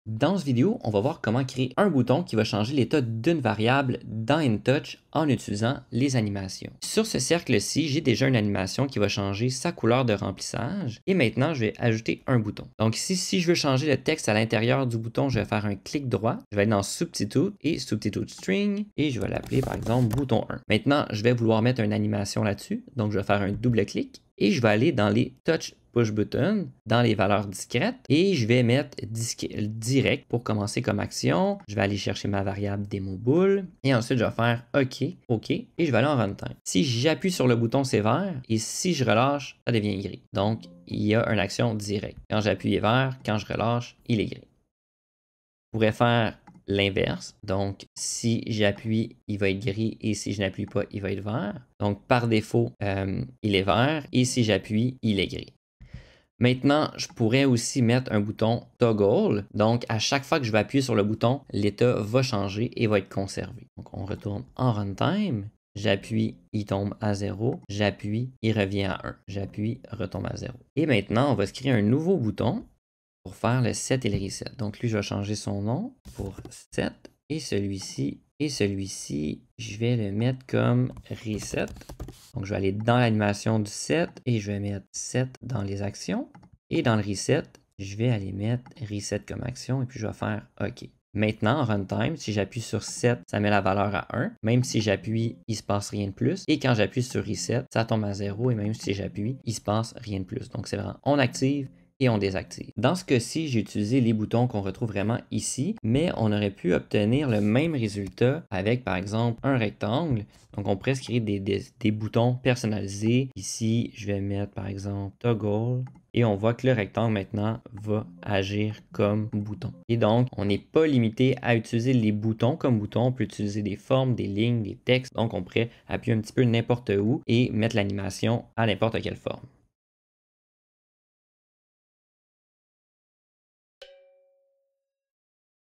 Dans cette vidéo, on va voir comment créer un bouton qui va changer l'état d'une variable dans InTouch en utilisant les animations. Sur ce cercle-ci, j'ai déjà une animation qui va changer sa couleur de remplissage et maintenant, je vais ajouter un bouton. Donc ici, si je veux changer le texte à l'intérieur du bouton, je vais faire un clic droit, je vais aller dans Substitute et Substitute String et je vais l'appeler par exemple bouton 1. Maintenant, je vais vouloir mettre une animation là-dessus, donc je vais faire un double clic et je vais aller dans les Touch Push Button, dans les valeurs discrètes et je vais mettre direct pour commencer comme action. Je vais aller chercher ma variable DemoBool et ensuite je vais faire OK, OK et je vais aller en runtime. Si j'appuie sur le bouton, c'est vert et si je relâche, ça devient gris. Donc, il y a une action directe. Quand j'appuie, il est vert. Quand je relâche, il est gris. Je pourrais faire l'inverse. Donc, si j'appuie, il va être gris et si je n'appuie pas, il va être vert. Donc, par défaut, il est vert et si j'appuie, il est gris. Maintenant, je pourrais aussi mettre un bouton Toggle. Donc, à chaque fois que je vais appuyer sur le bouton, l'état va changer et va être conservé. Donc, on retourne en runtime. J'appuie, il tombe à 0. J'appuie, il revient à 1. J'appuie, retombe à 0. Et maintenant, on va se créer un nouveau bouton pour faire le set et le reset. Donc, lui, je vais changer son nom pour set. Et celui-ci, je vais le mettre comme reset. Donc, je vais aller dans l'animation du set et je vais mettre set dans les actions. Et dans le reset, je vais aller mettre reset comme action et puis je vais faire OK. Maintenant, en runtime, si j'appuie sur set, ça met la valeur à 1. Même si j'appuie, il ne se passe rien de plus. Et quand j'appuie sur reset, ça tombe à 0. Et même si j'appuie, il ne se passe rien de plus. Donc, c'est vraiment on active et on désactive. Dans ce cas-ci, j'ai utilisé les boutons qu'on retrouve vraiment ici, mais on aurait pu obtenir le même résultat avec, par exemple, un rectangle. Donc, on pourrait se créer des boutons personnalisés. Ici, je vais mettre, par exemple, toggle. Et on voit que le rectangle, maintenant, va agir comme bouton. Et donc, on n'est pas limité à utiliser les boutons comme boutons. On peut utiliser des formes, des lignes, des textes. Donc, on pourrait appuyer un petit peu n'importe où et mettre l'animation à n'importe quelle forme.